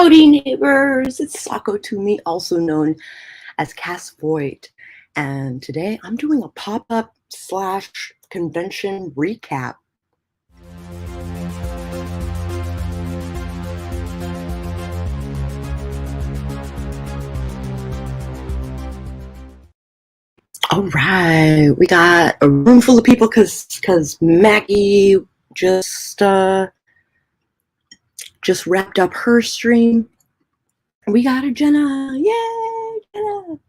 Howdy neighbors, it's Sako Tumi, also known as Cass Voit, and today I'm doing a pop-up / convention recap. All right, we got a room full of people because Maggie just wrapped up her stream. We got a Jenna, yay, Jenna,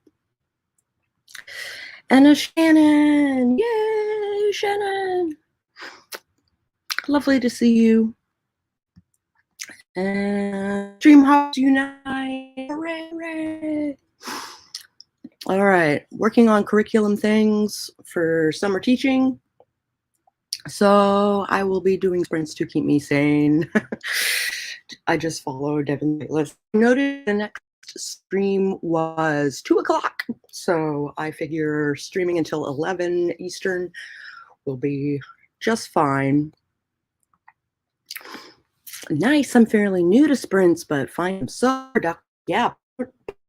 and a Shannon, yay, Shannon. Lovely to see you. And Stream Hearts Unite, hooray, hooray. All right, working on curriculum things for summer teaching. So I will be doing sprints to keep me sane. I just followed Devin's list. I noticed the next stream was 2 o'clock. So I figure streaming until 11 Eastern will be just fine. Nice, I'm fairly new to sprints, but find them so productive. Yeah,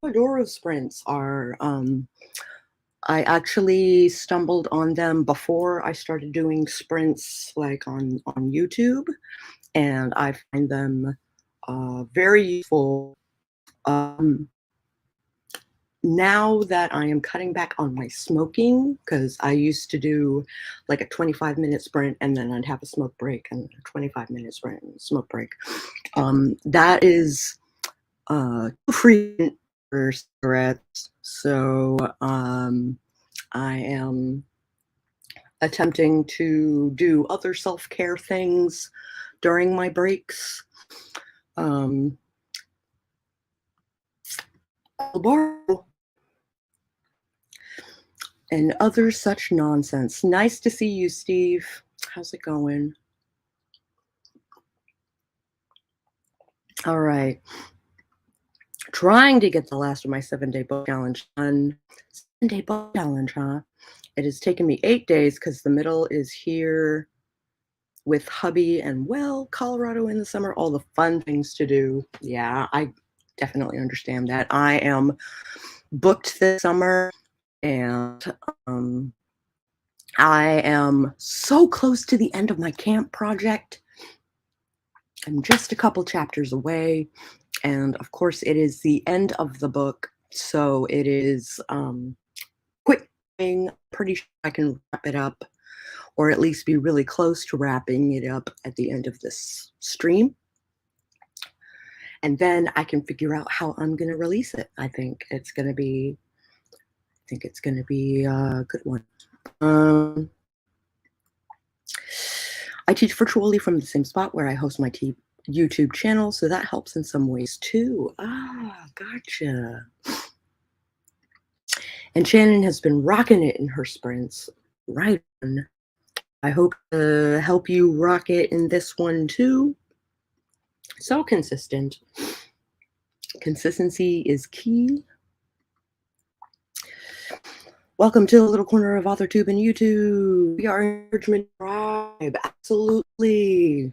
Pomodoro sprints are, I actually stumbled on them before I started doing sprints like on YouTube, and I find them very useful. Now that I am cutting back on my smoking, because I used to do like a 25-minute sprint and then I'd have a smoke break and a 25-minute sprint and a smoke break. That is too frequent for cigarettes, so I am attempting to do other self-care things during my breaks. And other such nonsense. Nice to see you, Steve. How's it going? All right. Trying to get the last of my 7-day book challenge done. 7-day book challenge, huh? It has taken me 8 days because the middle is here with hubby and, well, Colorado in the summer, all the fun things to do. Yeah, I definitely understand that. I am booked this summer, and I am so close to the end of my camp project. I'm just a couple chapters away, and of course it is the end of the book, so it is quick thing. Pretty sure I can wrap it up, or at least be really close to wrapping it up at the end of this stream. And then I can figure out how I'm going to release it. I think it's going to be a good one. I teach virtually from the same spot where I host my YouTube channel, so that helps in some ways too. Ah, gotcha. And Shannon has been rocking it in her sprints. Right on. I hope to help you rock it in this one too. So consistent. Consistency is key. Welcome to the little corner of AuthorTube and YouTube. We are an encouragement tribe. Absolutely.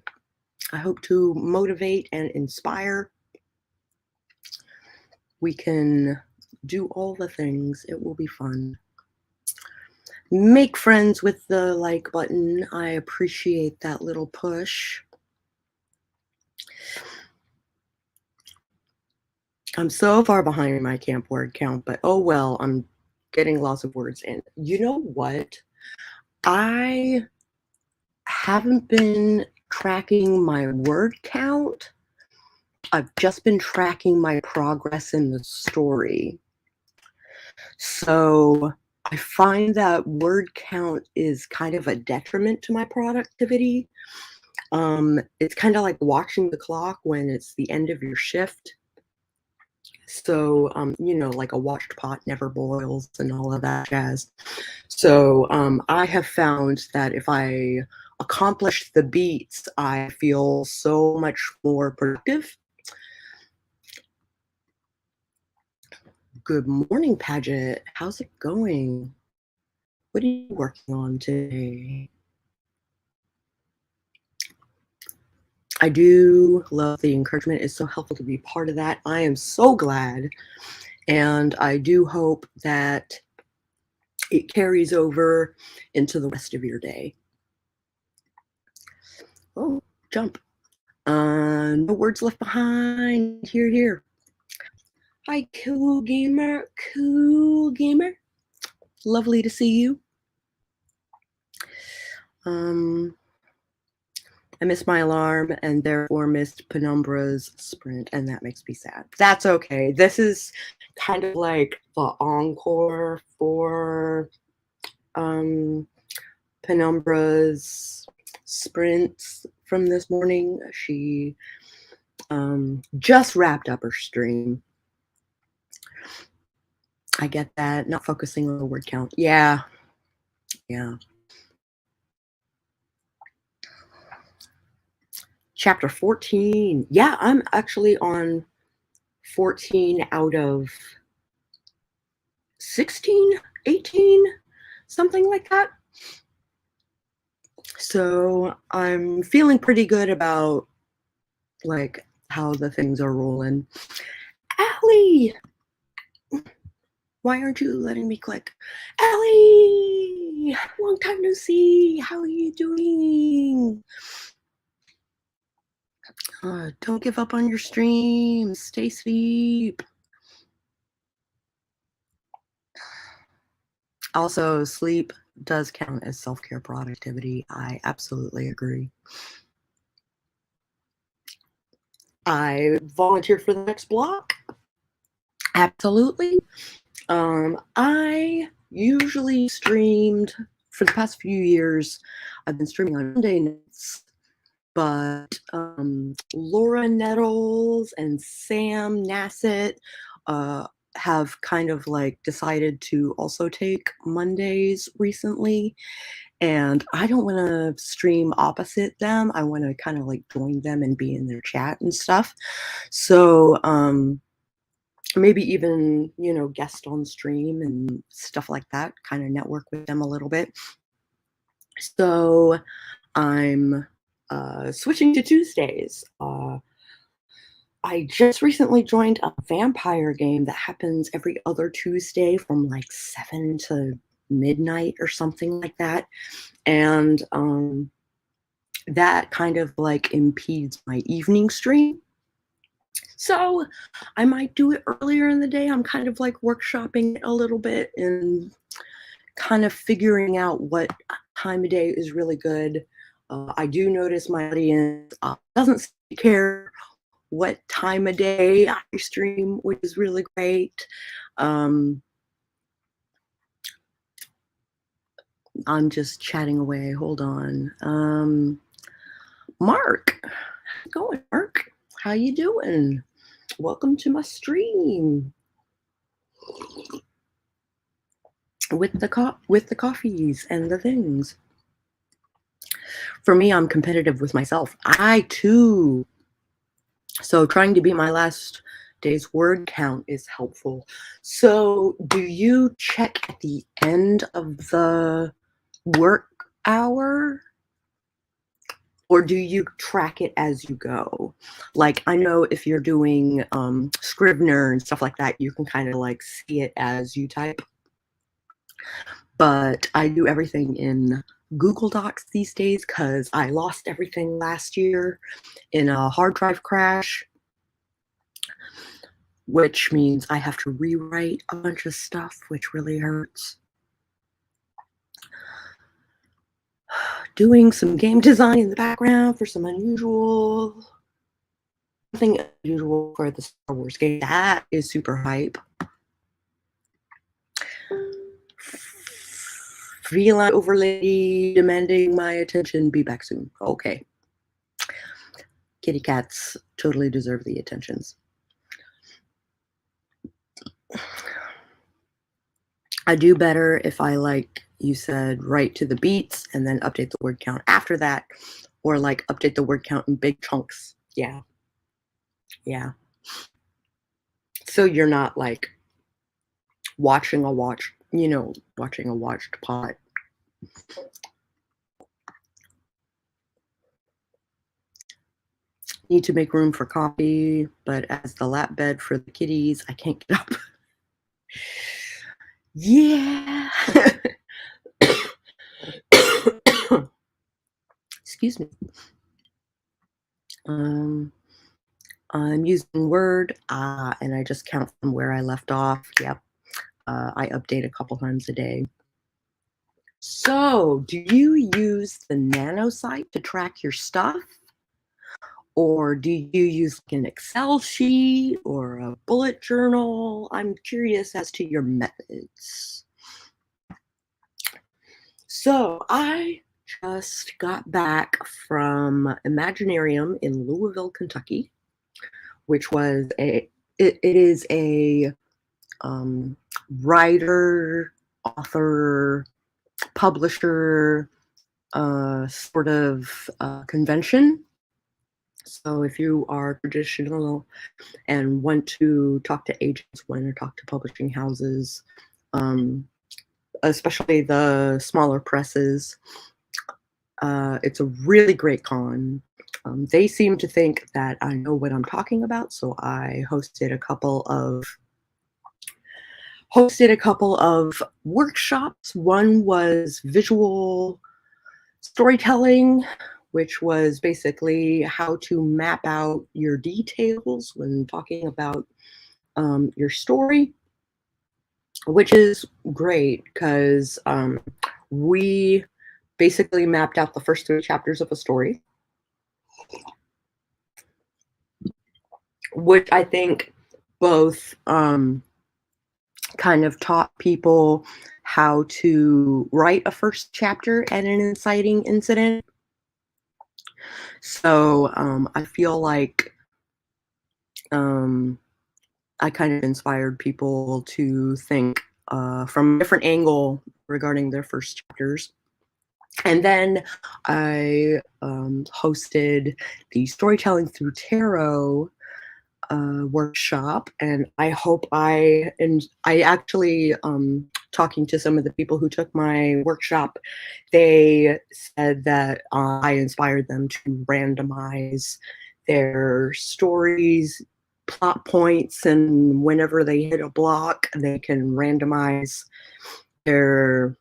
I hope to motivate and inspire. We can do all the things. It will be fun. Make friends with the like button. I appreciate that little push. I'm so far behind my camp word count, but oh well, I'm getting lots of words in. You know what? I haven't been tracking my word count. I've just been tracking my progress in the story. So I find that word count is kind of a detriment to my productivity. It's kind of like watching the clock when it's the end of your shift. So, you know, like a watched pot never boils and all of that jazz. So I have found that if I accomplish the beats, I feel so much more productive. Good morning, Paget. How's it going? What are you working on today? I do love the encouragement. It's so helpful to be part of that. I am so glad. And I do hope that it carries over into the rest of your day. Oh, jump. No words left behind. Here, here. Hi, cool gamer. Cool gamer. Lovely to see you. I missed my alarm and therefore missed Penumbra's sprint, and that makes me sad. That's okay. This is kind of like the encore for Penumbra's sprints from this morning. She just wrapped up her stream. I get that. Not focusing on the word count. Yeah. Yeah. Chapter 14. Yeah, I'm actually on 14 out of 16, 18, something like that. So I'm feeling pretty good about like how the things are rolling. Allie! Why aren't you letting me click? Allie! Long time no see. How are you doing? Don't give up on your stream. Stay asleep. Also, sleep does count as self-care productivity. I absolutely agree. I volunteered for the next block. Absolutely. I usually streamed for the past few years. I've been streaming on Monday nights, but Laura Nettles and Sam Nassett have kind of like decided to also take Mondays recently. And I don't want to stream opposite them. I want to kind of like join them and be in their chat and stuff. So maybe even, you know, guest on stream and stuff like that, kind of network with them a little bit. So I'm switching to Tuesdays. I just recently joined a vampire game that happens every other Tuesday from like 7 to midnight or something like that. And that kind of like impedes my evening stream. So I might do it earlier in the day. I'm kind of like workshopping it a little bit and kind of figuring out what time of day is really good. I do notice my audience doesn't care what time of day I stream, which is really great. I'm just chatting away. Hold on. Mark, how's it going, Mark? How you doing? Welcome to my stream. With the coffees and the things. For me, I'm competitive with myself. I too. So trying to beat my last day's word count is helpful. So do you check at the end of the work hour? Or do you track it as you go? Like, I know if you're doing Scrivener and stuff like that, you can kind of like see it as you type. But I do everything in Google Docs these days because I lost everything last year in a hard drive crash, which means I have to rewrite a bunch of stuff, which really hurts. Doing some game design in the background for some nothing unusual for the Star Wars game. That is super hype. Feline overlady demanding my attention. Be back soon. Okay. Kitty cats totally deserve the attentions. I do better if I, like you said, write to the beats and then update the word count after that, or like update the word count in big chunks. Yeah. Yeah. So you're not like watching a watched pot. Need to make room for coffee, but as the lap bed for the kitties, I can't get up. Yeah. Excuse me. I'm using Word, and I just count from where I left off. Yep. I update a couple times a day. So, do you use the nano site to track your stuff? Or do you use like an Excel sheet or a bullet journal? I'm curious as to your methods. So, I just got back from Imaginarium in Louisville, Kentucky, which was it is a writer, author, publisher sort of convention. So if you are traditional and want to talk to agents, want to talk to publishing houses, especially the smaller presses, it's a really great con. They seem to think that I know what I'm talking about, so I hosted a couple of workshops. One was visual storytelling, which was basically how to map out your details when talking about your story, which is great because we basically mapped out the first 3 chapters of a story, which I think both kind of taught people how to write a first chapter and an inciting incident. So I feel like I kind of inspired people to think from a different angle regarding their first chapters. And then I hosted the Storytelling Through Tarot workshop, and I hope I actually talking to some of the people who took my workshop, they said that I inspired them to randomize their stories, plot points, and whenever they hit a block, they can randomize their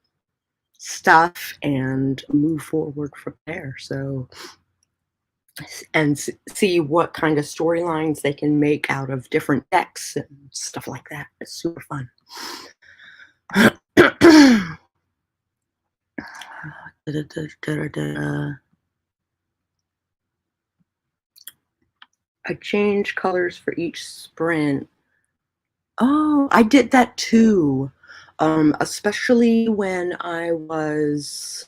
stuff and move forward from there. So, and see what kind of storylines they can make out of different decks and stuff like that. It's super fun. I change colors for each sprint. Oh, I did that too. Especially when I was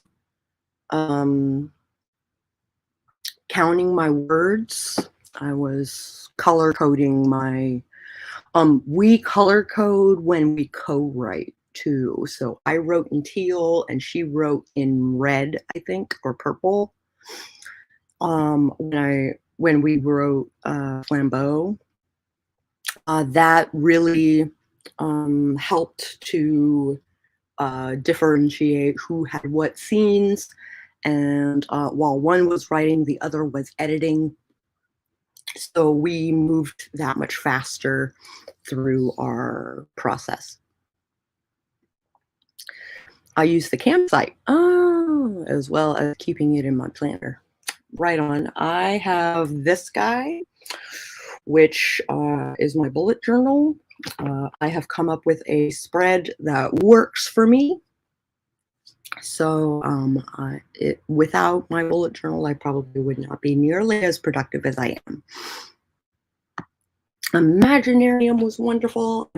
counting my words. I was color coding my we color code when we co-write too. So I wrote in teal and she wrote in red, I think, or purple. When we wrote Flambeau, that really helped to differentiate who had what scenes. And while one was writing, the other was editing. So we moved that much faster through our process. I use the campsite as well as keeping it in my planner. Right on. I have this guy, which is my bullet journal. I have come up with a spread that works for me. So without my bullet journal, I probably would not be nearly as productive as I am. Imaginarium was wonderful.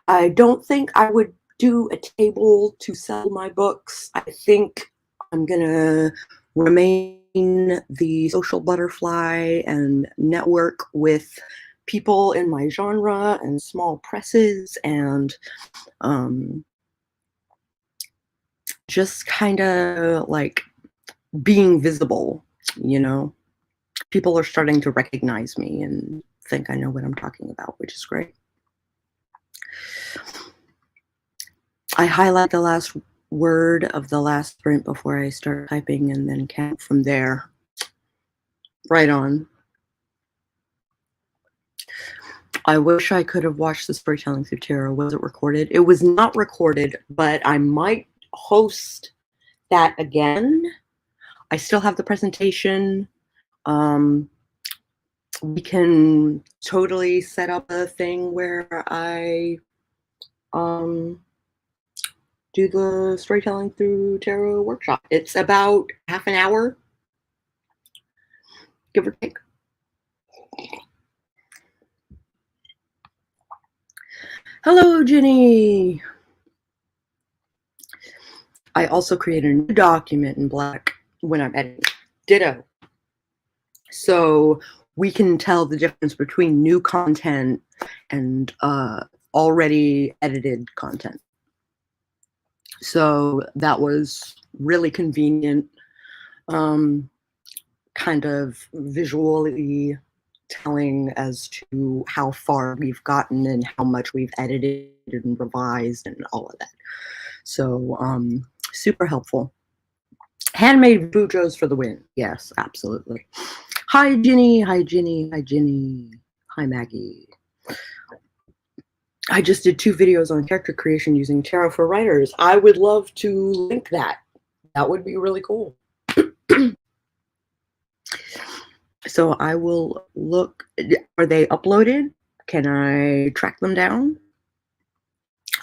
I don't think I would do a table to sell my books. I think I'm gonna remain the social butterfly and network with people in my genre and small presses and just kind of like being visible, you know. People are starting to recognize me and think I know what I'm talking about, which is great. I highlight the last word of the last sprint before I start typing and then count from there. Right on. I wish I could have watched the Storytelling Through Tarot. Was it recorded? It was not recorded, but I might host that again. I still have the presentation. We can totally set up a thing where I do the Storytelling Through Tarot workshop. It's about half an hour, give or take. Hello, Jenny. I also created a new document in black when I'm editing. Ditto. So we can tell the difference between new content and already edited content. So that was really convenient, kind of visually telling as to how far we've gotten and how much we've edited and revised and all of that. So super helpful. Handmade bujos for the win. Yes, absolutely. Hi, Ginny. Hi, Ginny. Hi, Ginny. Hi, Maggie. I just did 2 videos on character creation using tarot for writers. I would love to link that. That would be really cool. So I will look. Are they uploaded? Can I track them down?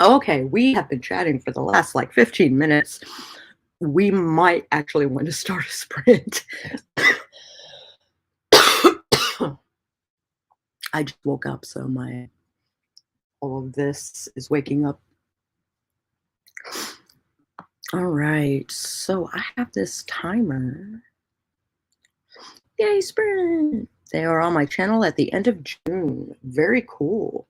Okay, we have been chatting for the last like 15 minutes. We might actually want to start a sprint. I just woke up, so all of this is waking up. All right, so I have this timer. Yay, sprint! They are on my channel at the end of June. Very cool.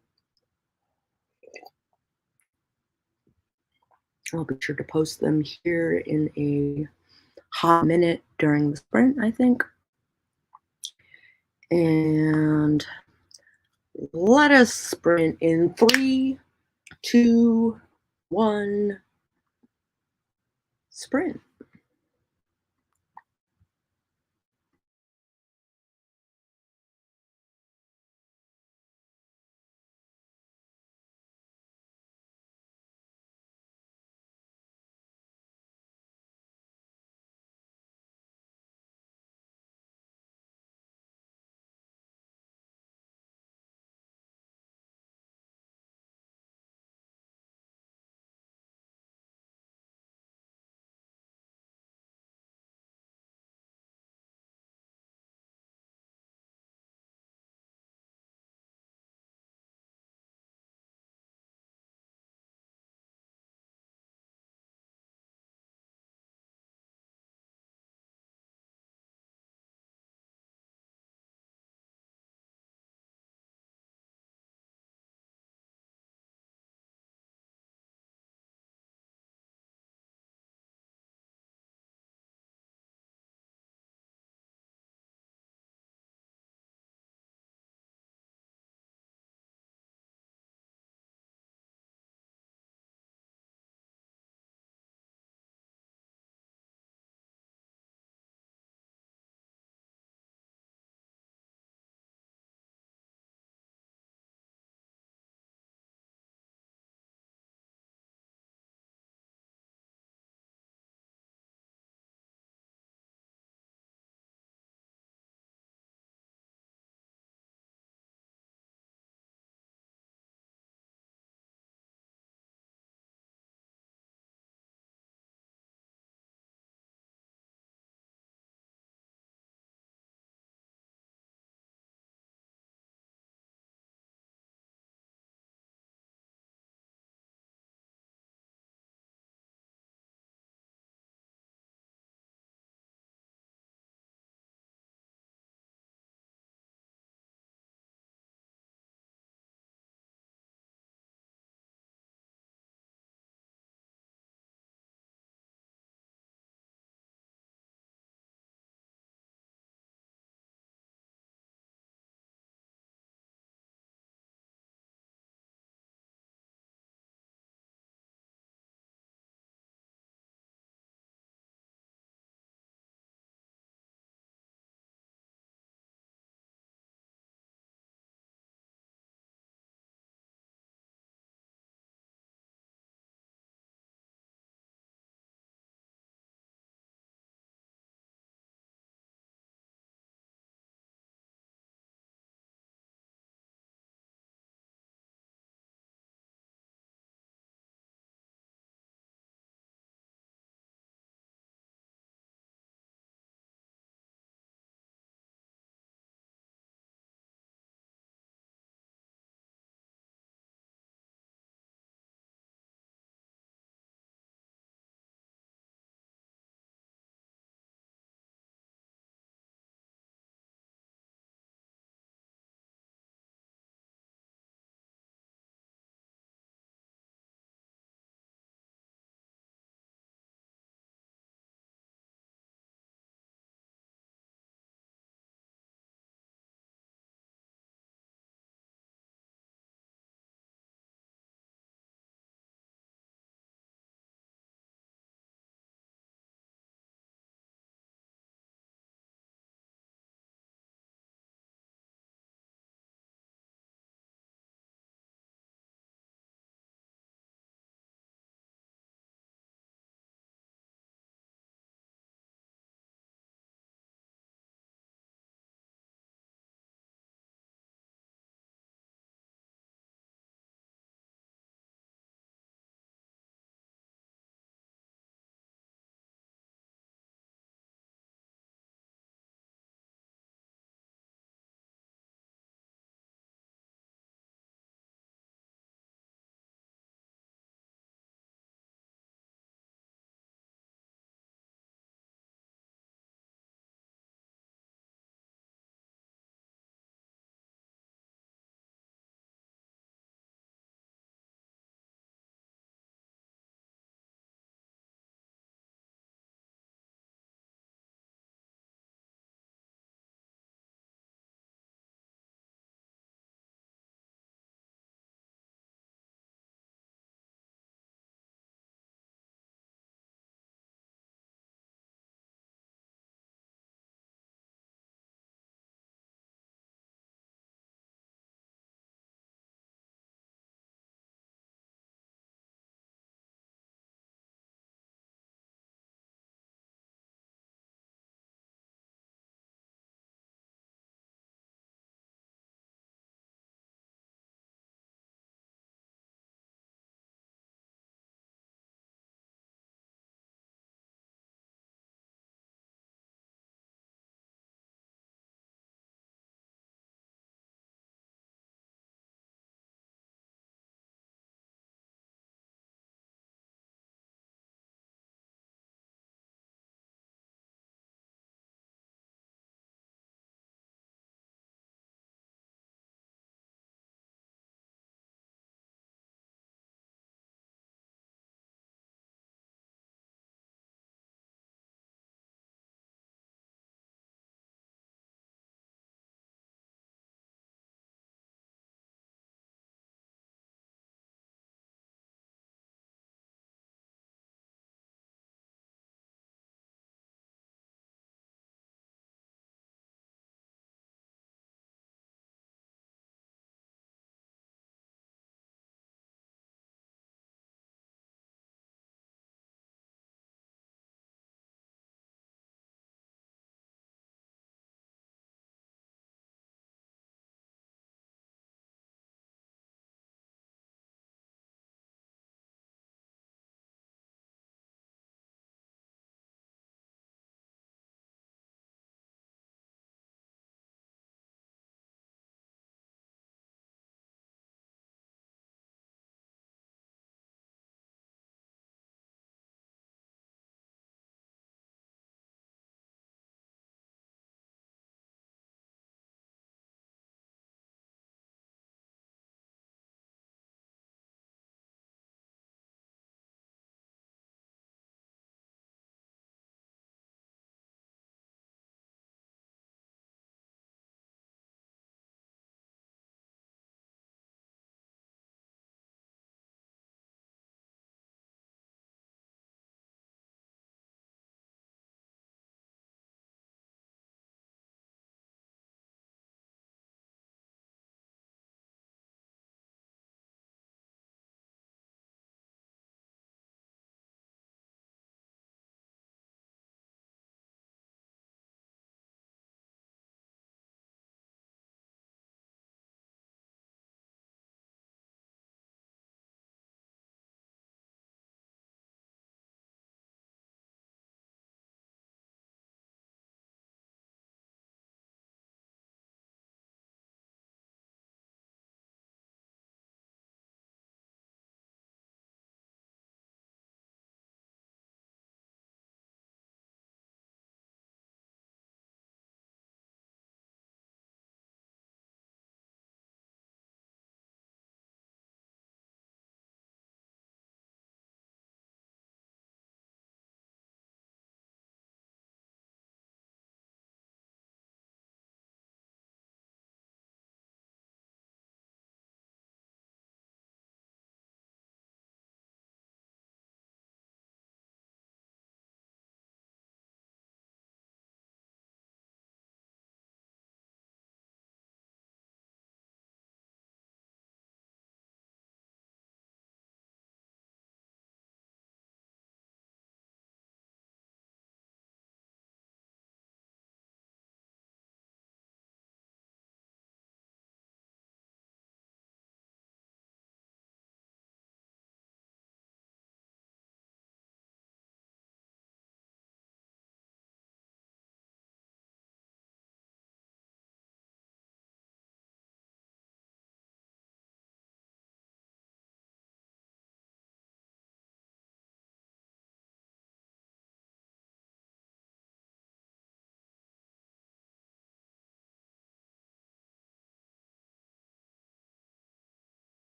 I'll be sure to post them here in a hot minute during the sprint, I think. And let us sprint in 3, 2, 1, sprint.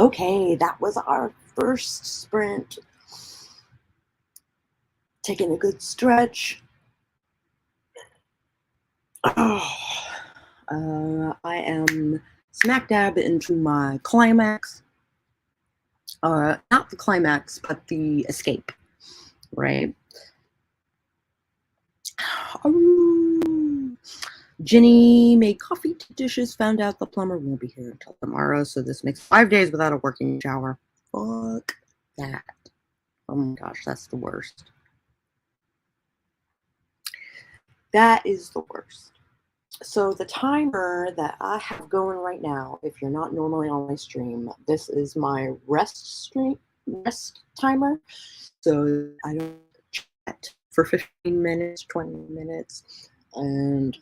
Okay, that was our first sprint. Taking a good stretch. I am smack dab into my climax. Not the climax, but the escape, right? Ginny made coffee, dishes, found out the plumber won't be here until tomorrow, so this makes 5 days without a working shower. Fuck that. Oh my gosh, that's the worst. That is the worst. So the timer that I have going right now, if you're not normally on my stream, this is my rest timer. So I don't chat for 15 minutes, 20 minutes, and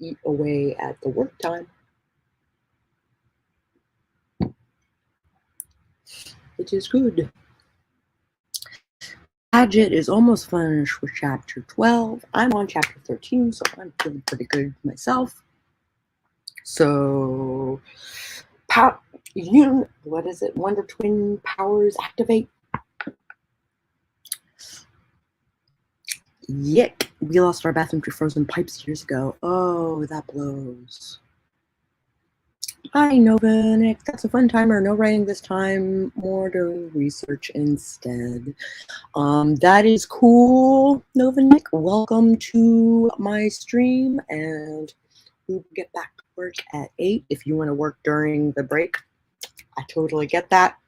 eat away at the work time. It is good. Paget is almost finished with chapter 12. I'm on chapter 13, so I'm feeling pretty good myself. So, what is it? Wonder Twin powers activate. Yick. We lost our bathroom to frozen pipes years ago. Oh, that blows. Hi, Nova Nick. That's a fun timer. No writing this time. More doing research instead. That is cool, Nova Nick. Welcome to my stream, and we will get back to work at 8. If you want to work during the break, I totally get that.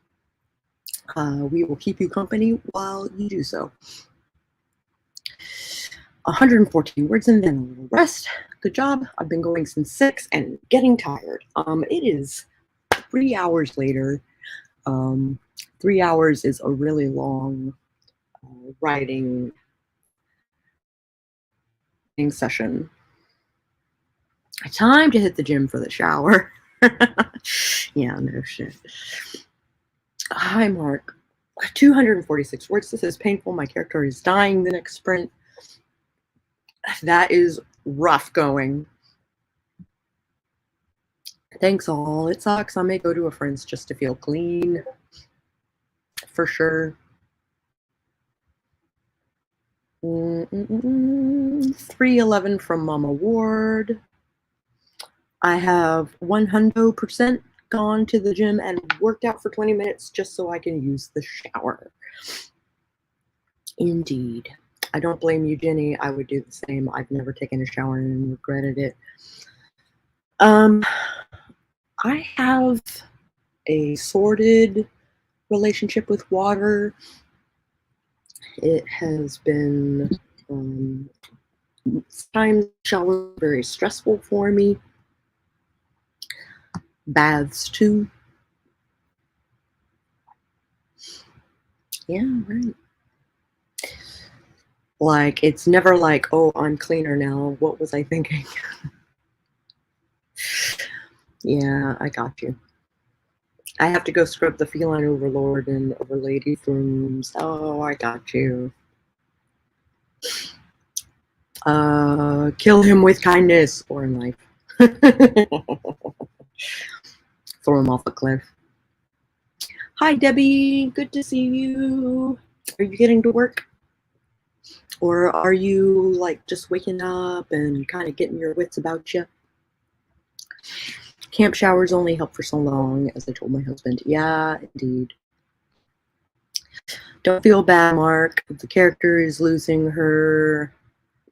We will keep you company while you do so. 114 words and then a little rest. Good job. I've been going since 6 and getting tired. It is 3 hours later. 3 hours is a really long writing session. Time to hit the gym for the shower. Yeah, no shit. Hi, Mark. 246 words. This is painful. My character is dying the next sprint. That is rough going. Thanks all. It sucks. I may go to a friend's just to feel clean. For sure. 311 from Mama Ward. I have 100% gone to the gym and worked out for 20 minutes just so I can use the shower. Indeed. I don't blame you, Jenny. I would do the same. I've never taken a shower and regretted it. I have a sorted relationship with water. It has been times shower very stressful for me. Baths too. Yeah, right. Like, it's never like, oh, I'm cleaner now. What was I thinking? Yeah, I got you. I have to go scrub the feline overlord and overlady rooms. Oh, I got you. Kill him with kindness or a knife. Throw him off a cliff. Hi, Debbie. Good to see you. Are you getting to work? Or are you like just waking up and kind of getting your wits about you? Camp showers only help for so long, as I told my husband. Yeah, indeed. Don't feel bad, Mark. The character is losing her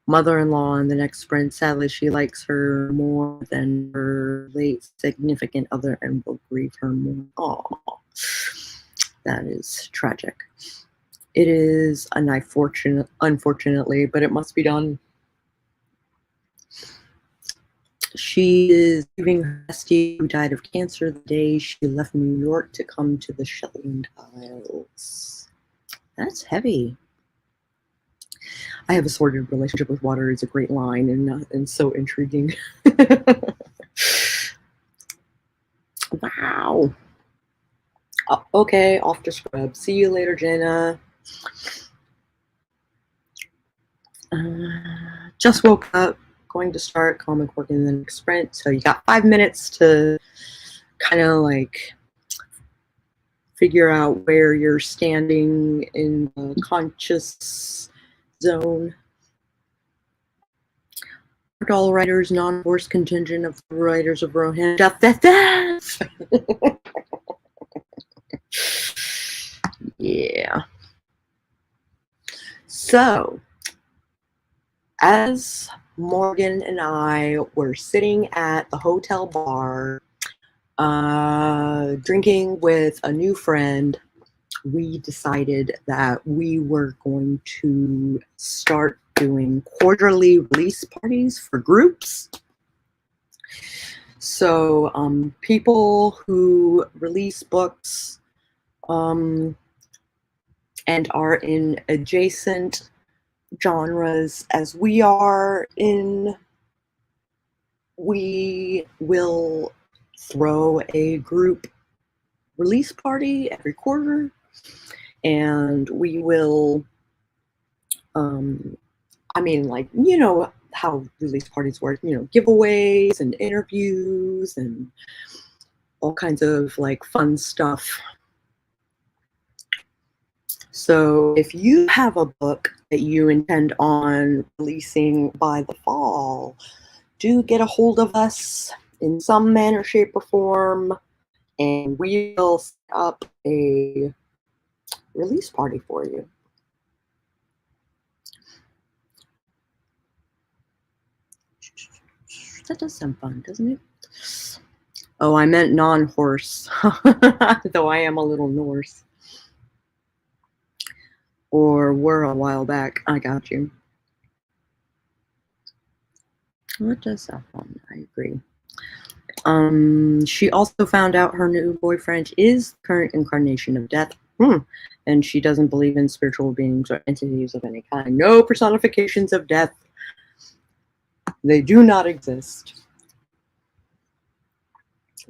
mother-in-law in the next sprint. Sadly, she likes her more than her late significant other and will grieve her more. Aww. That is tragic. It is a knife, unfortunately, but it must be done. She is grieving her bestie who died of cancer the day she left New York to come to the Shetland Isles. That's heavy. I have a sordid relationship with water is a great line and so intriguing. Wow. Okay, off to scrub. See you later, Jenna. Just woke up, going to start comic work in the next sprint. So you got 5 minutes to kind of like figure out where you're standing in the conscious zone. All writers, non-force contingent of the writers of Rohan. Death. Yeah. So, as Morgan and I were sitting at the hotel bar, drinking with a new friend, we decided that we were going to start doing quarterly release parties for groups. So people who release books and are in adjacent genres as we are in, we will throw a group release party every quarter, and we will I mean, like, you know how release parties work, you know, giveaways and interviews and all kinds of like fun stuff. So if you have a book that you intend on releasing by the fall, do get a hold of us in some manner, shape, or form, and we'll set up a release party for you. That does sound fun, doesn't it? Oh, I meant non-horse, though I am a little Norse. Or were a while back. I got you. That does sound fun. I agree. She also found out her new boyfriend is the current incarnation of death. And she doesn't believe in spiritual beings or entities of any kind. No personifications of death. They do not exist.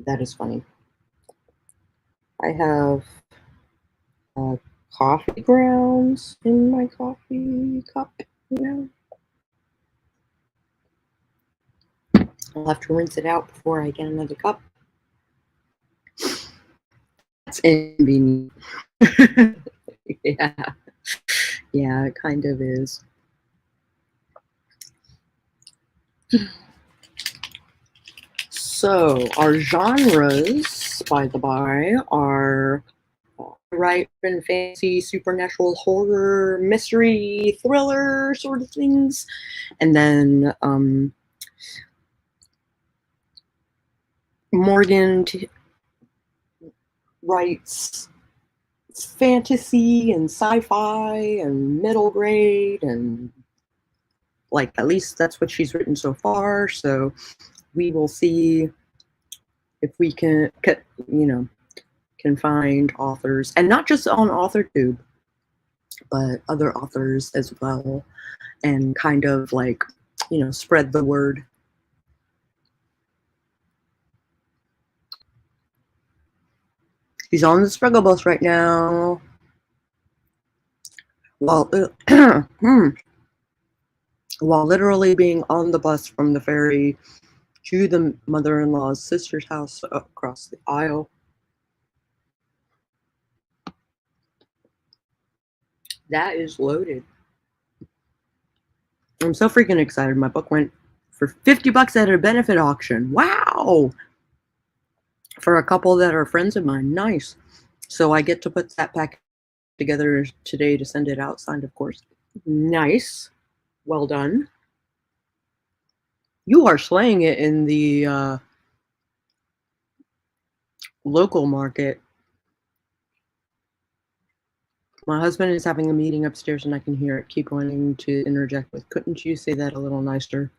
That is funny. I have coffee grounds in my coffee cup now. I'll have to rinse it out before I get another cup. That's inconvenient. Yeah, it kind of is. So our genres, by the by, are right and fantasy, supernatural, horror, mystery, thriller sort of things, and then Morgan writes fantasy and sci-fi and middle grade, and like at least that's what she's written so far. So we will see if we can, you know, can find authors, and not just on AuthorTube, but other authors as well, and kind of like, you know, spread the word. She's on the struggle bus right now. While while literally being on the bus from the ferry to the mother-in-law's sister's house across the aisle. That is loaded. I'm so freaking excited. My book went for $50 at a benefit auction. Wow! For a couple that are friends of mine. Nice. So I get to put that pack together today to send it out, signed, of course. Nice. Well done. You are slaying it in the local market. My husband is having a meeting upstairs and I can hear it. Keep wanting to interject with, couldn't you say that a little nicer?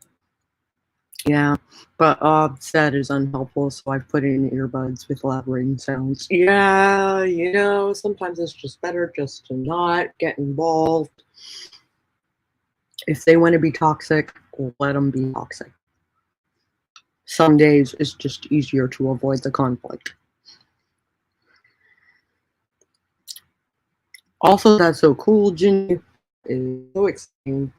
Yeah, but said is unhelpful, so I've put in earbuds with elaborating sounds. Yeah, you know, sometimes it's just better just to not get involved. If they want to be toxic, let them be toxic. Some days it's just easier to avoid the conflict. Also, that's so cool. Ginny is so exciting.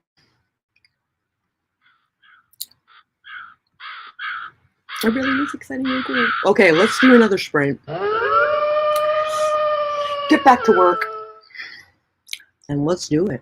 It really is exciting and cool. Okay, let's do another sprint. Get back to work. And let's do it.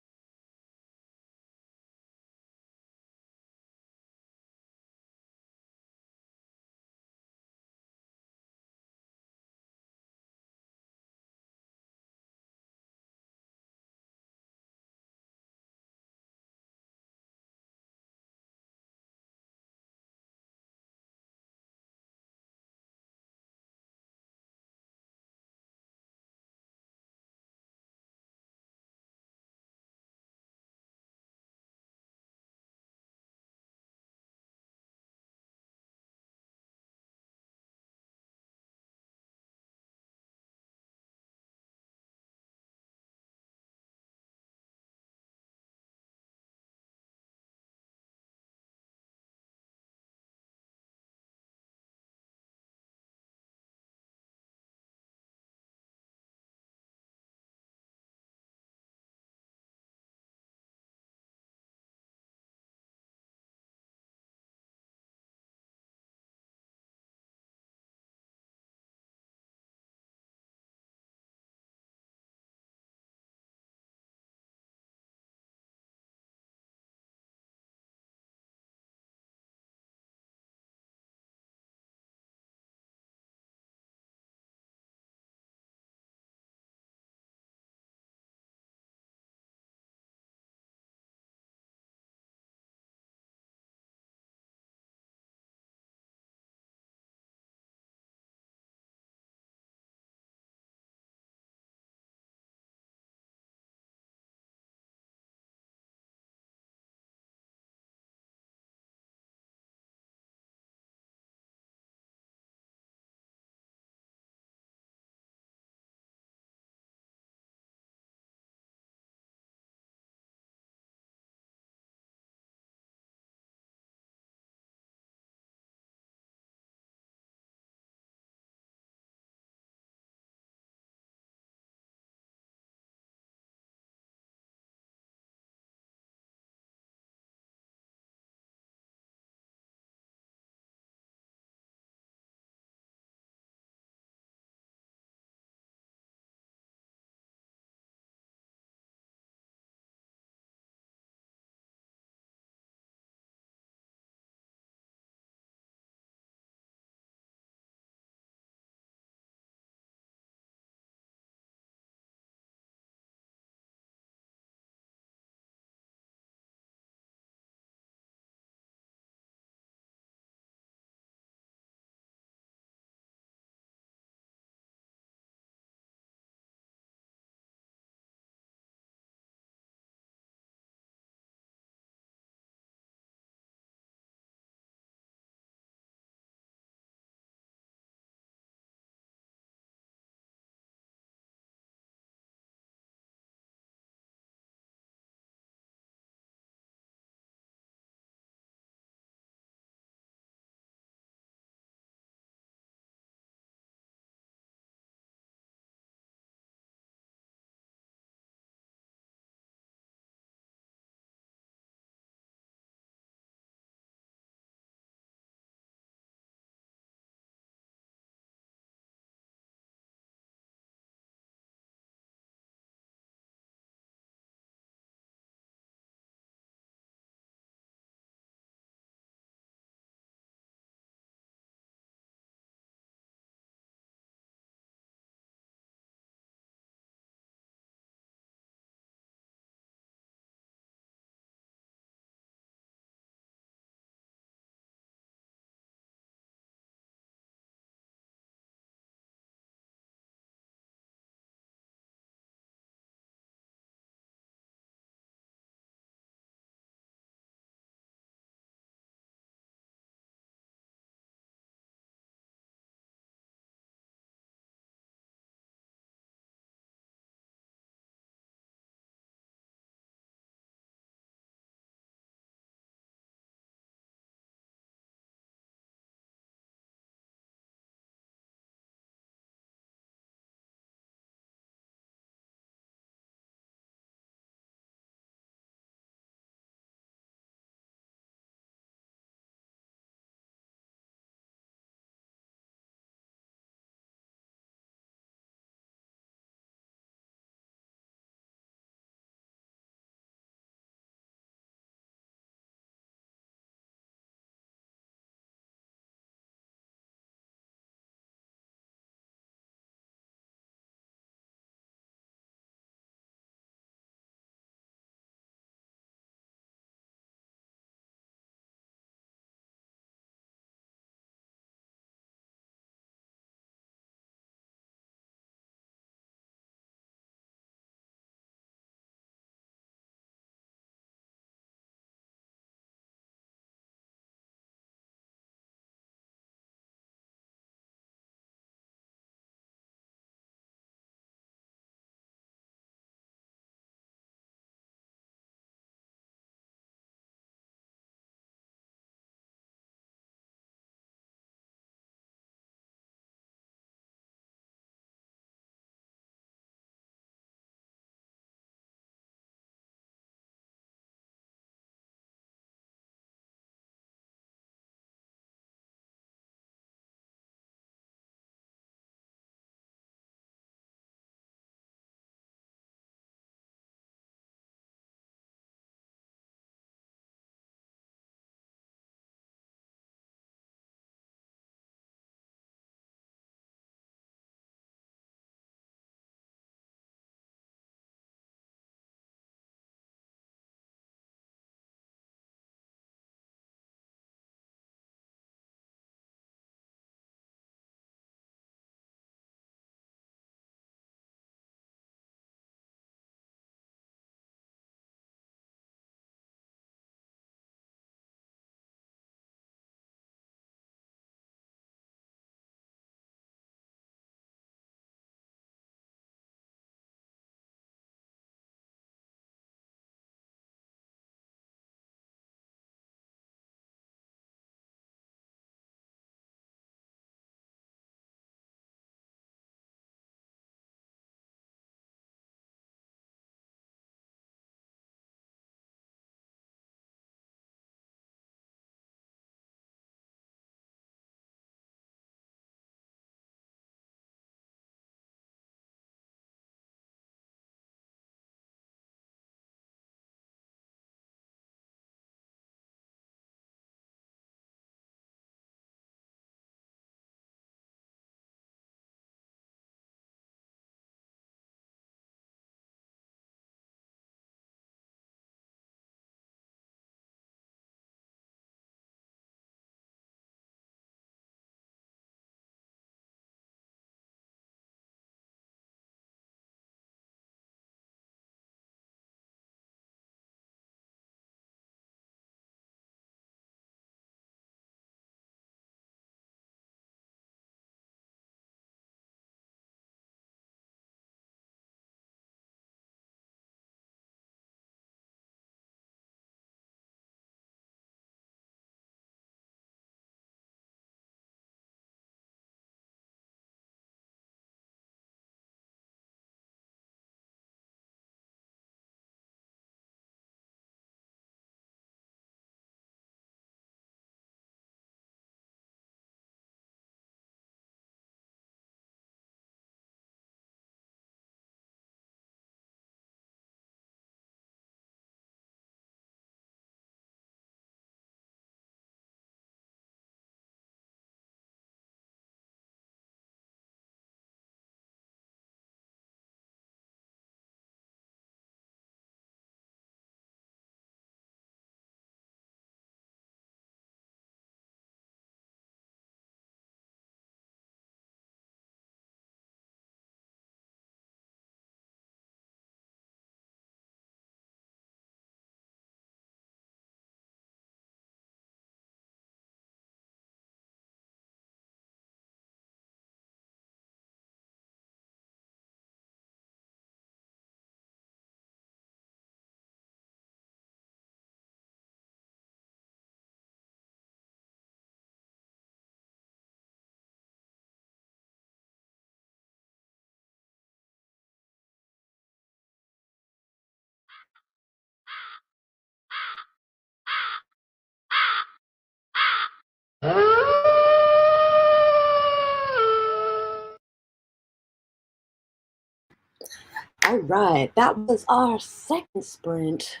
All right, that was our second sprint.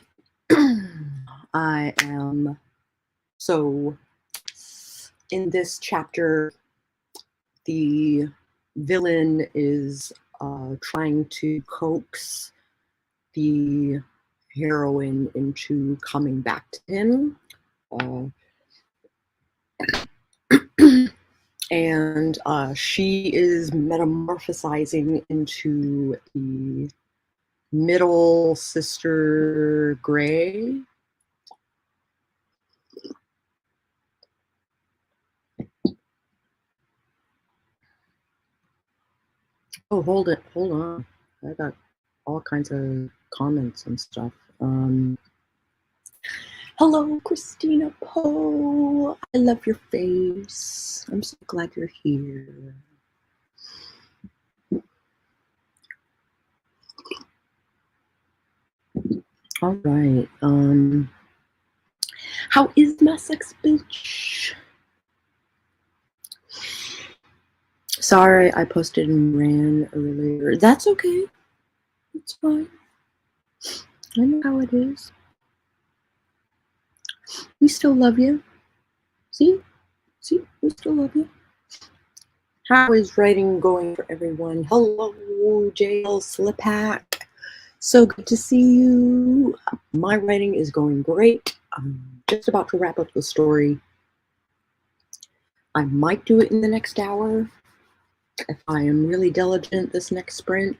I am so in this chapter, the villain is trying to coax the heroine into coming back to him. And she is metamorphosizing into the middle sister Gray. Oh, hold on. I got all kinds of comments and stuff. Hello, Christina Poe. I love your face. I'm so glad you're here. All right. How is my sex bitch? Sorry, I posted and ran earlier. That's okay. It's fine. I know how it is. We still love you. See, we still love you. How is writing going for everyone? Hello, JL Slipak. So good to see you. My writing is going great. I'm just about to wrap up the story. I might do it in the next hour if I am really diligent this next sprint.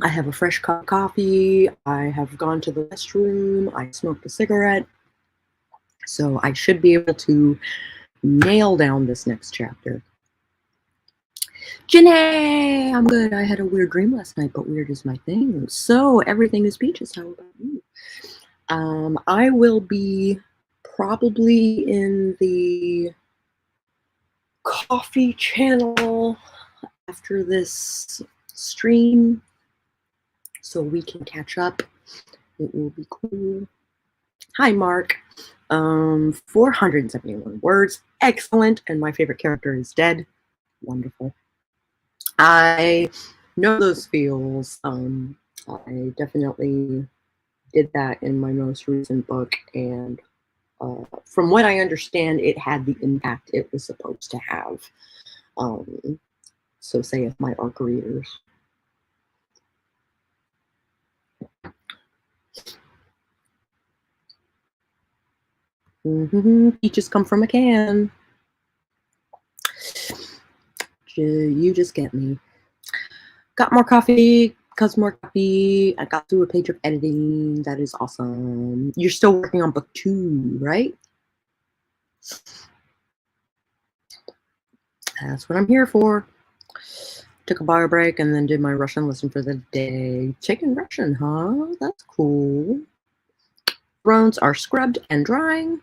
I have a fresh cup of coffee. I have gone to the restroom. I smoked a cigarette. So I should be able to nail down this next chapter. Janae, I'm good. I had a weird dream last night, but weird is my thing. So everything is peaches. How about you? I will be probably in the coffee channel after this stream, so we can catch up. It will be cool. Hi, Mark. 471 words. Excellent. And my favorite character is dead. Wonderful. I know those feels. I definitely did that in my most recent book, and from what I understand, it had the impact it was supposed to have. So saith my arc readers. Peaches come from a can. You just get me. Got more coffee, cause more coffee. I got through a page of editing. That is awesome. You're still working on book 2, right? That's what I'm here for. Took a bio break and then did my Russian lesson for the day. Taking Russian, huh? That's cool. Thrones are scrubbed and drying.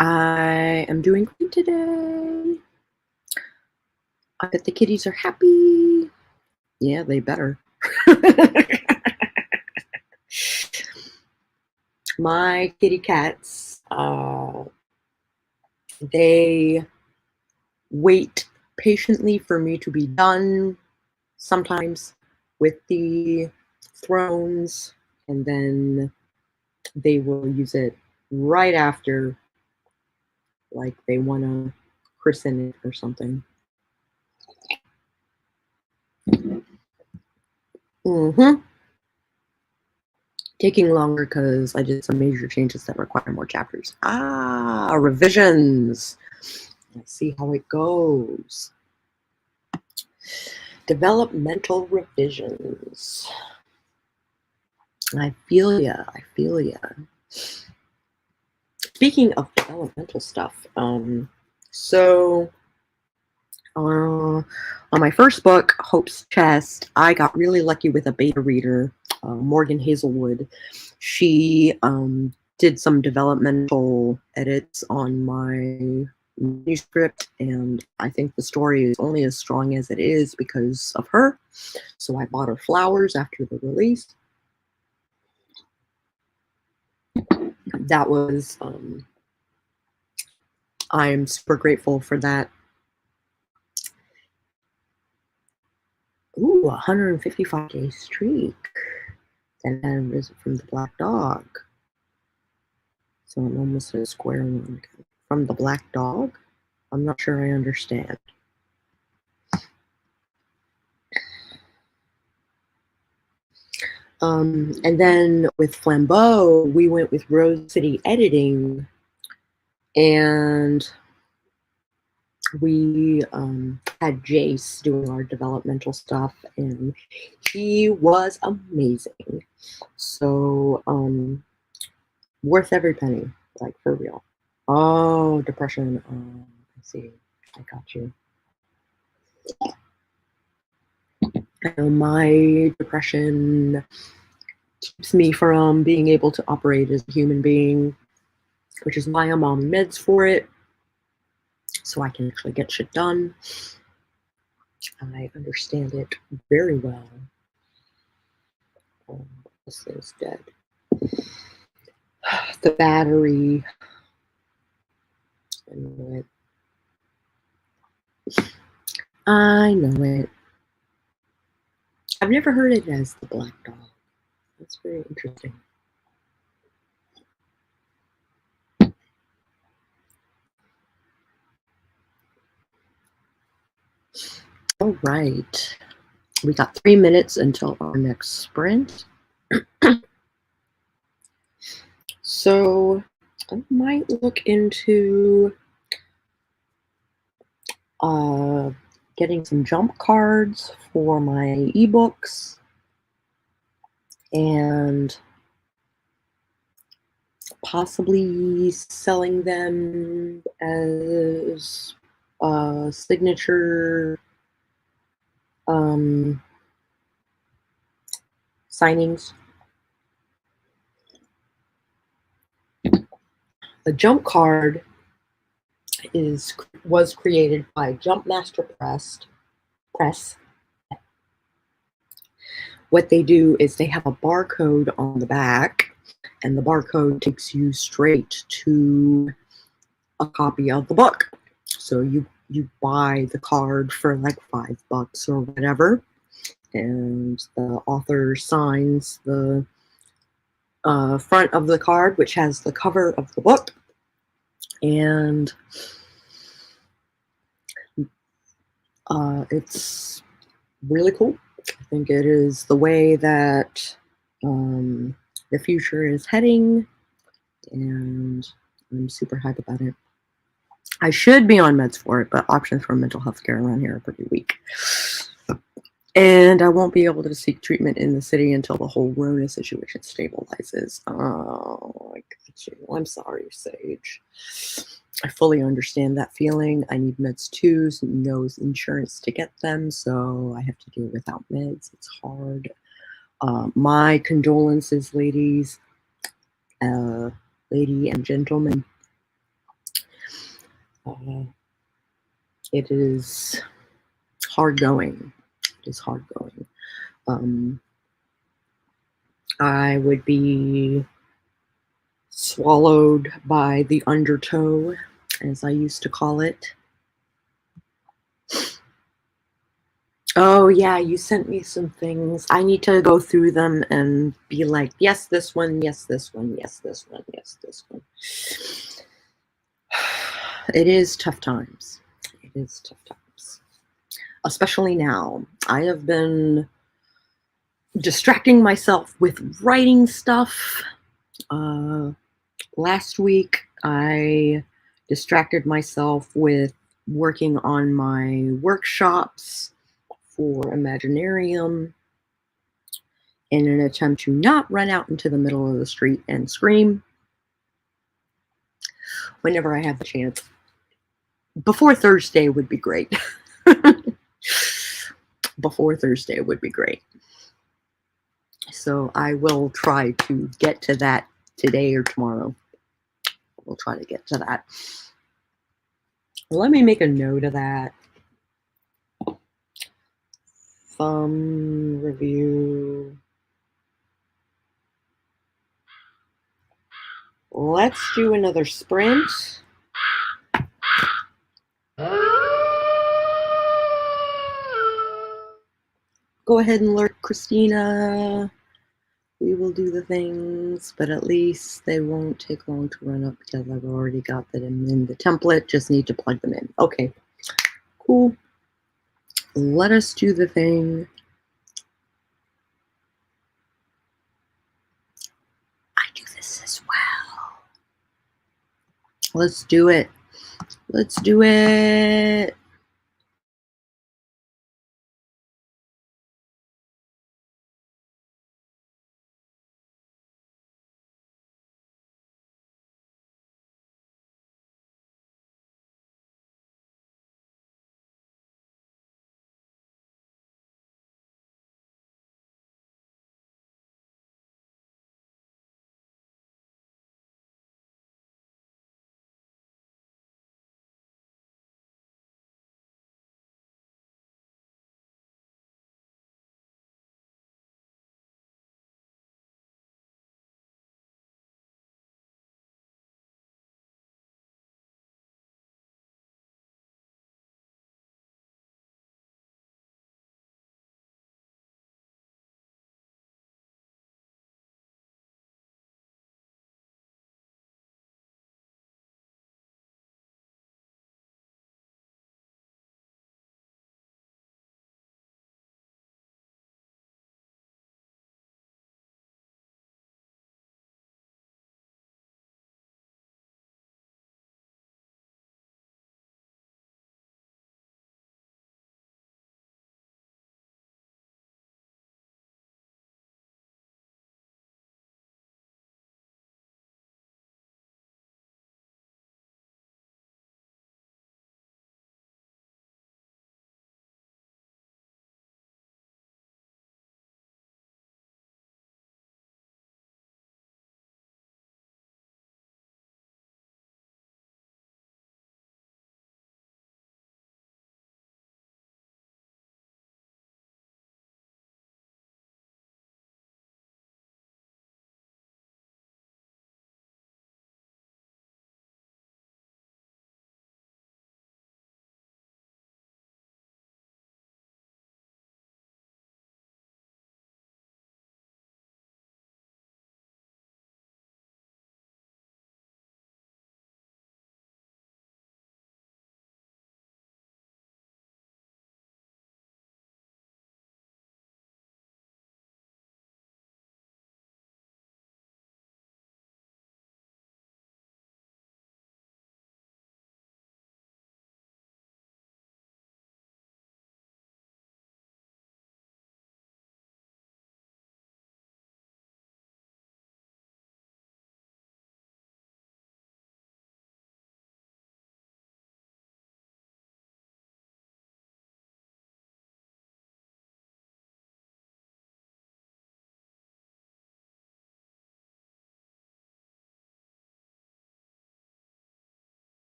I am doing great today. I bet the kitties are happy. Yeah, they better. My kitty cats, they wait patiently for me to be done sometimes with the thrones, and then they will use it right after, like they want to christen it or something. Taking longer because I did some major changes that require more chapters. Revisions. Let's see how it goes. Developmental revisions. I feel ya. Speaking of developmental stuff, so on my first book, Hope's Chest, I got really lucky with a beta reader, Morgan Hazelwood. She did some developmental edits on my manuscript, and I think the story is only as strong as it is because of her. So I bought her flowers after the release. That was, I'm super grateful for that Ooh, 155-day streak. And then visit from the black dog. So I'm almost at square one. From the black dog? I'm not sure I understand. And then with Flambeau, we went with Rose City Editing, and we had Jace doing our developmental stuff, and he was amazing. So worth every penny, like for real. Oh, depression. I see. I got you. My depression keeps me from being able to operate as a human being, which is why I'm on meds for it, so I can actually get shit done. I understand it very well. This thing's dead. The battery. I know it. I know it. I've never heard it as the black dog. That's very interesting. All right. We got 3 minutes until our next sprint. So I might look into getting some jump cards for my ebooks and possibly selling them as signature signings. A jump card was created by Jumpmaster Press. What they do is they have a barcode on the back, and the barcode takes you straight to a copy of the book. So you buy the card for like $5 or whatever, and the author signs the front of the card, which has the cover of the book, and it's really cool. I think it is the way that the future is heading, and I'm super hyped about it. I should be on meds for it, but options for mental health care around here are pretty weak. And I won't be able to seek treatment in the city until the whole Rona situation stabilizes. Oh, I got you. I'm sorry, Sage. I fully understand that feeling. I need meds too, so no insurance to get them, so I have to do it without meds. It's hard. My condolences, ladies, lady and gentlemen. It is hard going. It is hard going. I would be swallowed by the undertow, as I used to call it. Oh yeah, you sent me some things. I need to go through them and be like, yes, this one, yes, this one, yes, this one, yes, this one. It is tough times. It is tough times. Especially now. I have been distracting myself with writing stuff. Last week, I distracted myself with working on my workshops for Imaginarium in an attempt to not run out into the middle of the street and scream whenever I have the chance. Before Thursday would be great. Before Thursday would be great. So I will try to get to that today or tomorrow. We'll try to get to that. Let me make a note of that. Thumb review. Let's do another sprint. go ahead and alert Christina. We will do the things, but at least they won't take long to run up because I've already got them in the template. Just need to plug them in. Okay, cool. Let us do the thing. I do this as well. Let's do it. Let's do it.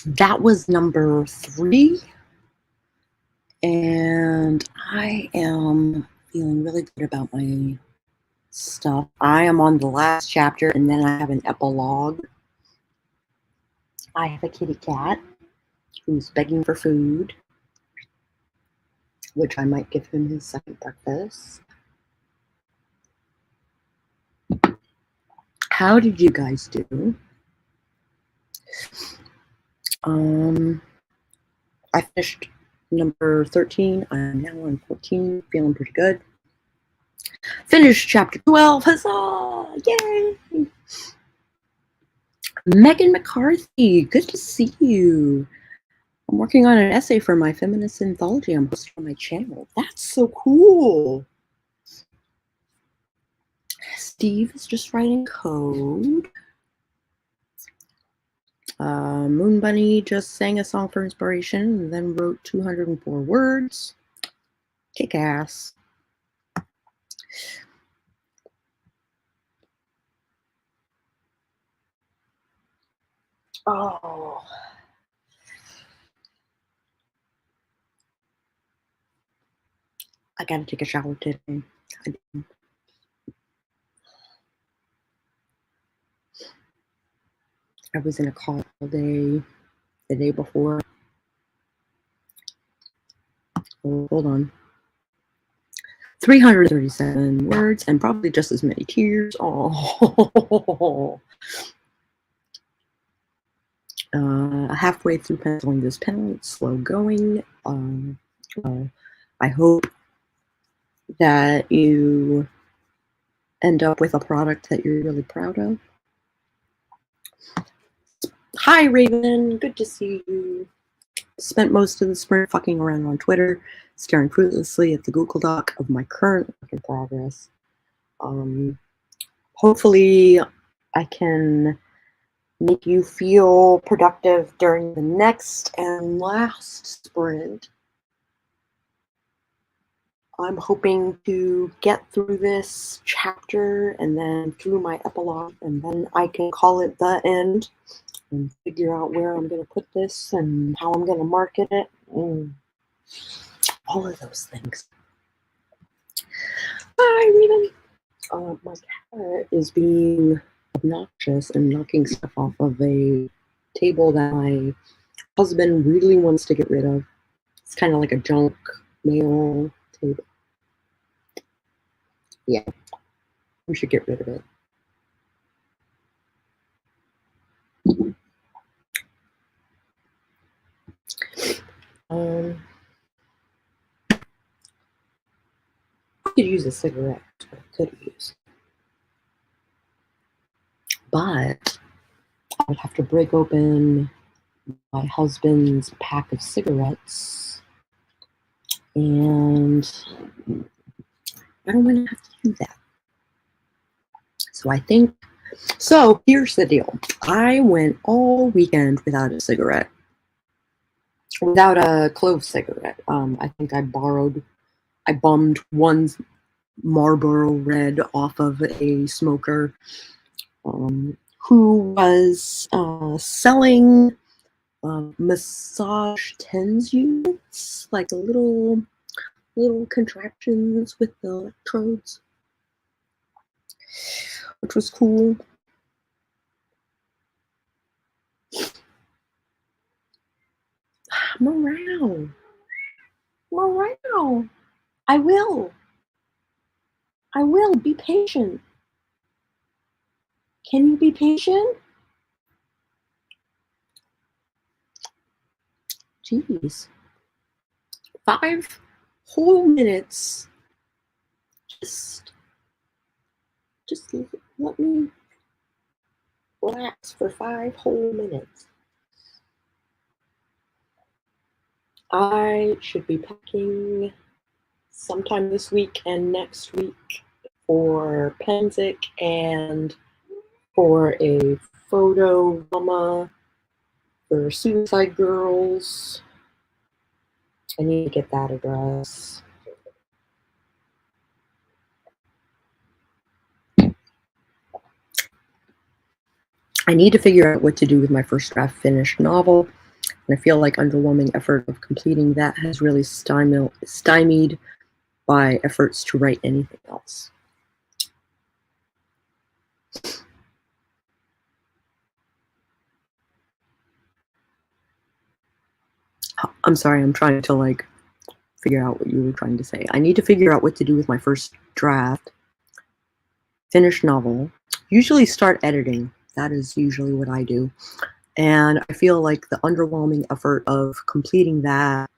that was number 3. And I am feeling really good about my stuff. I am on the last chapter, and then I have an epilogue. I have a kitty cat who's begging for food, which I might give him his second breakfast. How did you guys do? I finished number 13. I'm now on 14, feeling pretty good. Finished chapter 12. Huzzah! Yay! Megan McCarthy, good to see you. I'm working on an essay for my feminist anthology I'm posting on my channel. That's so cool. Steve is just writing code. Moon Bunny just sang a song for inspiration and then wrote 204 words. Kick ass. Oh. I gotta take a shower today. I was in a call all day, the day before. Oh, hold on. 337 words and probably just as many tears. Oh. Halfway through penciling this pen, it's slow going. I hope that you end up with a product that you're really proud of. Hi, Raven. Good to see you. Spent most of the spring fucking around on Twitter, staring fruitlessly at the Google Doc of my current work in progress. Hopefully, I can make you feel productive during the next and last sprint. I'm hoping to get through this chapter and then through my epilogue, and then I can call it the end and figure out where I'm going to put this and how I'm going to market it. All of those things. Hi, Raven. My cat is being obnoxious and knocking stuff off of a table that my husband really wants to get rid of. It's kind of like a junk mail table. Yeah, we should get rid of it. I could use a cigarette. I could use, but I would have to break open my husband's pack of cigarettes, and I don't want to have to do that. So I think, so here's the deal. I went all weekend without a cigarette, without a clove cigarette. I think I bummed one Marlboro Red off of a smoker who was selling massage TENS units, like the little contraptions with the electrodes, which was cool. Morale. I will. Be patient. Can you be patient? Jeez. 5 whole minutes. Just let me relax for 5 whole minutes. I should be packing sometime this week and next week for Penzik and for a photo mama for Suicide Girls. I need to get that address. I need to figure out what to do with my first draft finished novel. And I feel like underwhelming effort of completing that has really stymied by efforts to write anything else. I'm sorry, I'm trying to like figure out what you were trying to say. I need to figure out what to do with my first draft, finished novel. Usually start editing. That is usually what I do. And I feel like the underwhelming effort of completing that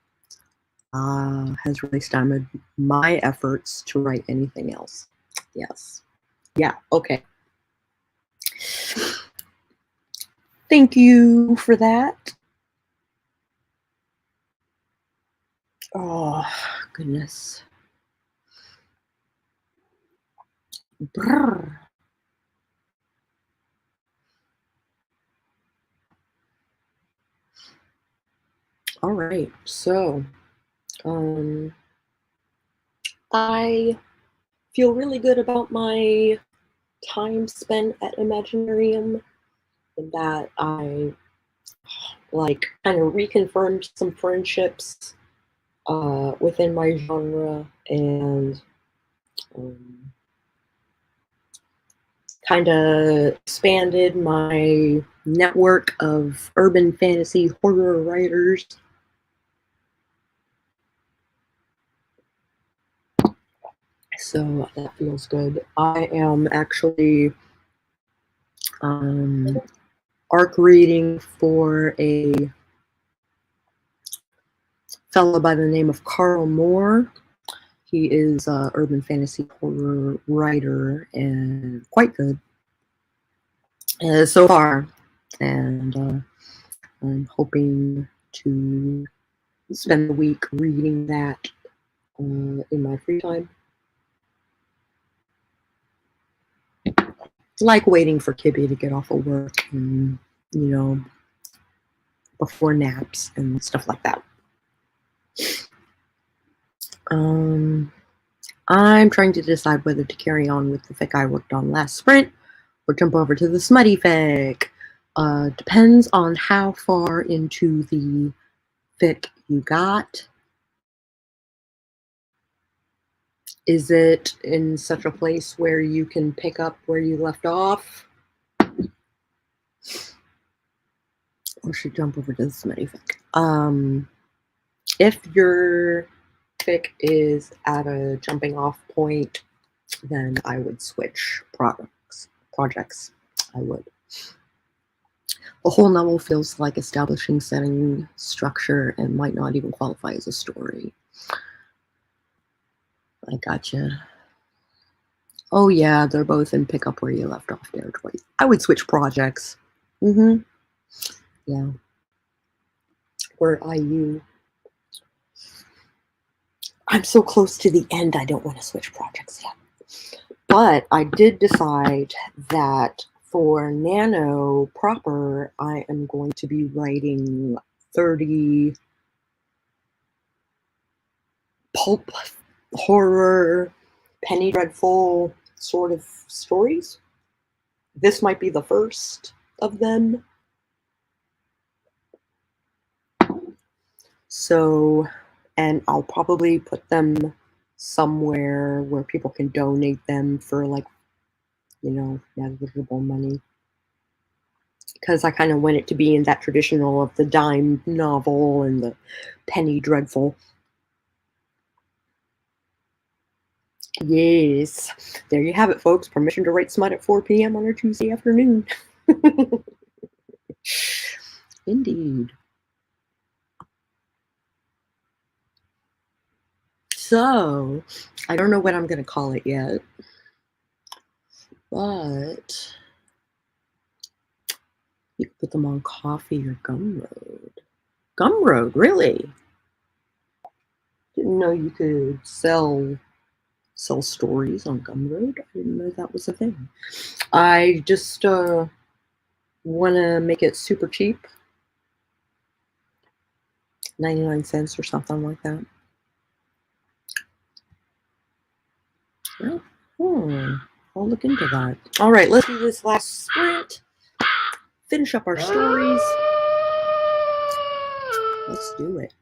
has really stymied my efforts to write anything else. Yes. Yeah, okay. Thank you for that. Oh, goodness. Brrr. All right, so I feel really good about my time spent at Imaginarium, and that I like kind of reconfirmed some friendships within my genre, and kind of expanded my network of urban fantasy horror writers. So that feels good. I am actually arc reading for a fellow by the name of Carl Moore. He is an urban fantasy horror writer and quite good so far. And I'm hoping to spend the week reading that in my free time. Like waiting for Kibby to get off of work and, you know, before naps and stuff like that. I'm trying to decide whether to carry on with the fic I worked on last sprint or jump over to the smutty fic. Depends on how far into the fic you got. Is it in such a place where you can pick up where you left off? Or should jump over to the smutty fic? If your fic is at a jumping off point, then I would switch projects. I would. The whole novel feels like establishing setting, structure, and might not even qualify as a story. I gotcha. Oh yeah, they're both in pick up where you left off territory. I would switch projects. Yeah. Where are you? I'm so close to the end, I don't want to switch projects yet. But I did decide that for Nano proper, I am going to be writing 30 pulp horror, penny dreadful sort of stories. This might be the first of them. So, and I'll probably put them somewhere where people can donate them for, like, you know, negligible money. Because I kind of want it to be in that traditional of the dime novel and the penny dreadful. Yes. There you have it, folks. Permission to write smut at 4 p.m. on a Tuesday afternoon. Indeed. So, I don't know what I'm going to call it yet. But you could put them on Coffee or Gumroad. Gumroad, really? Didn't know you could sell stories on Gumroad. I didn't know that was a thing. I just want to make it super cheap. 99 cents or something like that. Well, I'll look into that. All right, let's do this last sprint. Finish up our stories. Let's do it.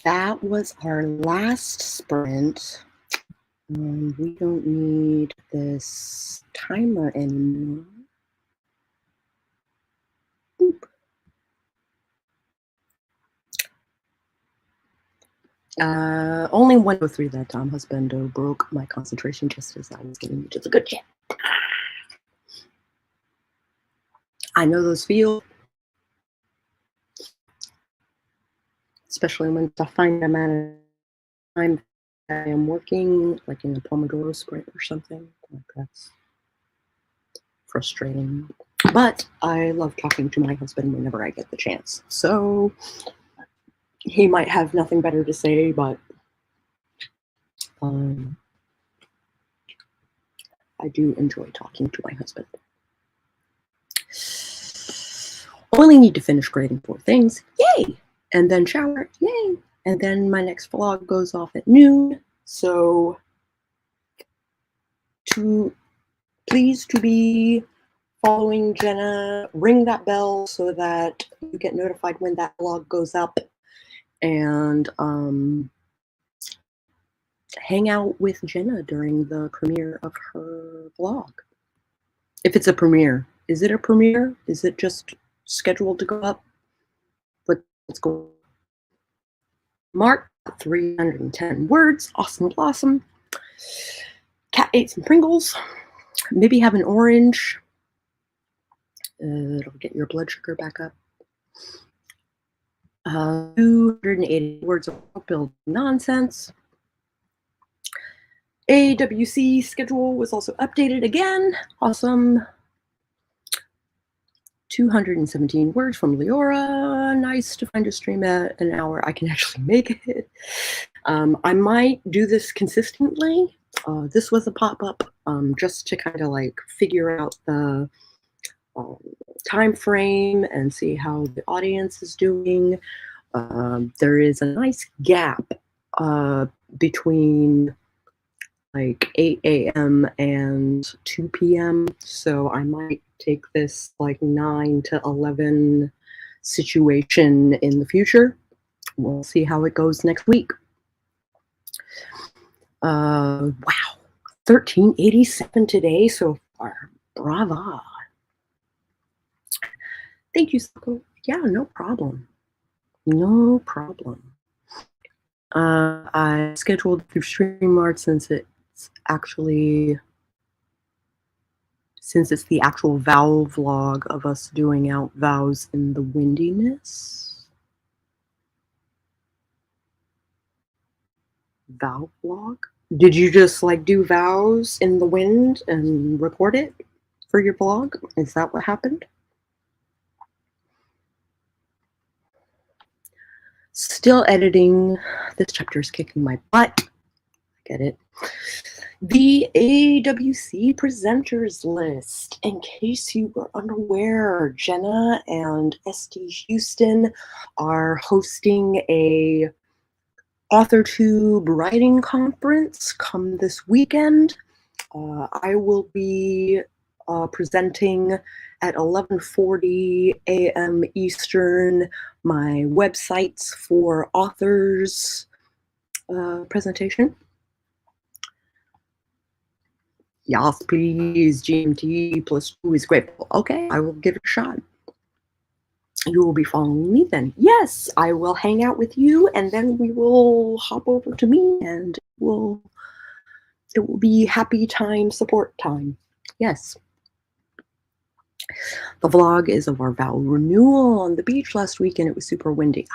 that was our last sprint. We don't need this timer anymore. Boop. Only 103 that time. Husbando broke my concentration just as I was getting into the good shit. I know those feel, especially when I find I'm at a time that I am working, like in a Pomodoro sprint or something. Like that's frustrating. But I love talking to my husband whenever I get the chance. So he might have nothing better to say, but I do enjoy talking to my husband. Only need to finish grading 4 things. Yay! And then shower. Yay! And then my next vlog goes off at noon. So please to be following Jenna, ring that bell so that you get notified when that vlog goes up, and hang out with Jenna during the premiere of her vlog. If it's a premiere. Is it a premiere? Is it just scheduled to go up? Let's go. Mark, 310 words. Awesome blossom. Cat ate some Pringles. Maybe have an orange. It'll get your blood sugar back up. 280 words of build nonsense. AWC schedule was also updated again. Awesome. 217 words from Leora. Nice to find a stream at an hour I can actually make it. I might do this consistently. This was a pop-up just to kind of like figure out the time frame and see how the audience is doing. There is a nice gap between like 8 a.m. and 2 p.m. So I might take this like 9 to 11 situation in the future. We'll see how it goes next week. Wow, 1387 today so far. Brava. Thank you, Sako. Yeah, no problem. No problem. I scheduled through StreamYard since it's the actual vow vlog of us doing out vows in the windiness. Vow vlog? Did you just like do vows in the wind and record it for your vlog? Is that what happened? Still editing. This chapter is kicking my butt. Get it? The AWC presenters list. In case you were unaware, Jenna and ST Houston are hosting a AuthorTube writing conference come this weekend. I will be presenting at 11:40 a.m. Eastern my websites for authors presentation. Yes, please. GMT +2 is grateful. Okay, I will give it a shot. You will be following me then. Yes, I will hang out with you, and then we will hop over to me, and it will be happy time, support time. Yes. The vlog is of our vow renewal on the beach last week, and it was super windy.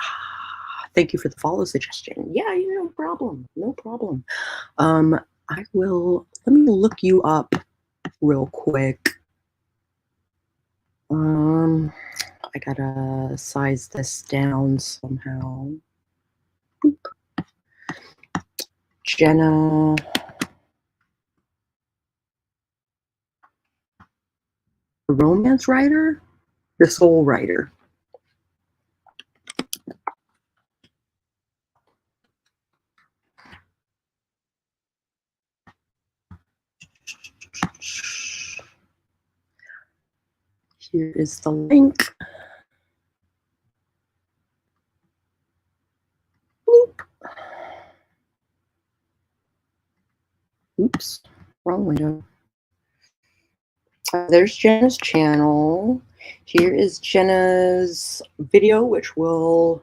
Thank you for the follow suggestion. Yeah, no problem. No problem. Let me look you up real quick. I gotta size this down somehow. Boop. Jenna. The romance writer? The soul writer. Here is the link. Bloop. window. There's Jenna's channel. Here is Jenna's video, which will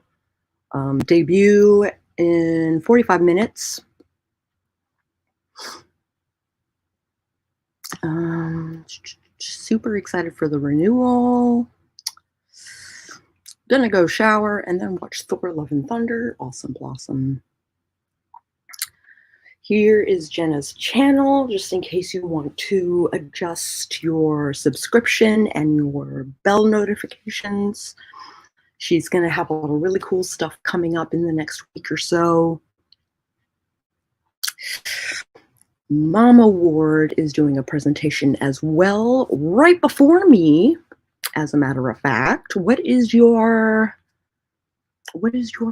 debut in 45 minutes. Super excited for the renewal. Gonna go shower and then watch Thor: Love and Thunder. Awesome blossom. Here is Jenna's channel, just in case you want to adjust your subscription and your bell notifications. She's going to have a lot of really cool stuff coming up in the next week or so. Mama Ward is doing a presentation as well, right before me, as a matter of fact. What is your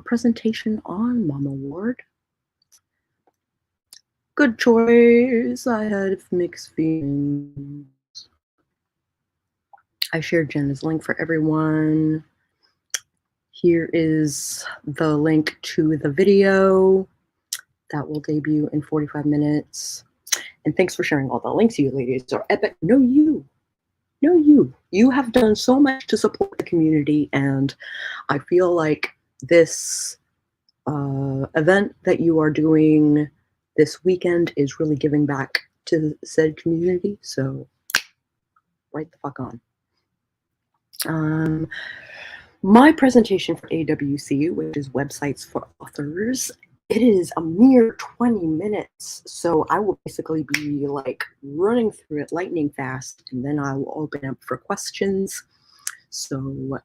presentation on, Mama Ward? Good choice. I had mixed feelings. I shared Jenna's link for everyone. Here is the link to the video that will debut in 45 minutes. And thanks for sharing all the links. You ladies are epic. No, you. You have done so much to support the community, and I feel like this event that you are doing this weekend is really giving back to said community. So right the fuck on. My presentation for AWC, which is Websites for Authors, it is a mere 20 minutes. So I will basically be like running through it lightning fast, and then I will open up for questions. So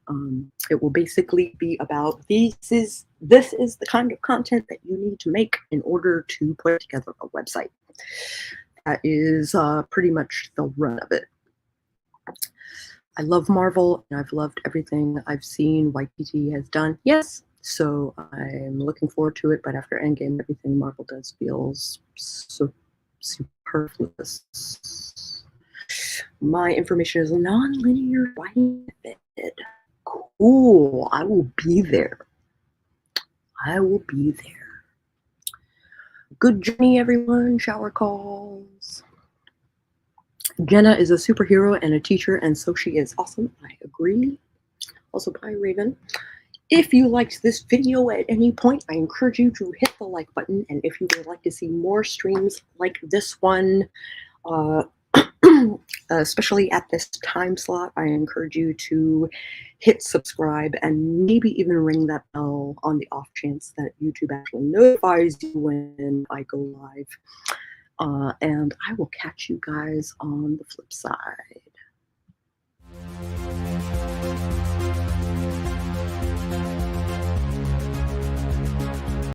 it will basically be about this is the kind of content that you need to make in order to put together a website. That is pretty much the run of it. I love Marvel, and I've loved everything I've seen YPT has done. Yes, so I'm looking forward to it, but after Endgame, everything Marvel does feels so superfluous. My information is non-linear writing method. Cool, I will be there. Good journey, everyone. Shower calls. Jenna is a superhero and a teacher, and so she is awesome. I agree. Also, bye, Raven. If you liked this video at any point, I encourage you to hit the like button. And if you would like to see more streams like this one, especially at this time slot, I encourage you to hit subscribe and maybe even ring that bell on the off chance that YouTube actually notifies you when I go live. And I will catch you guys on the flip side.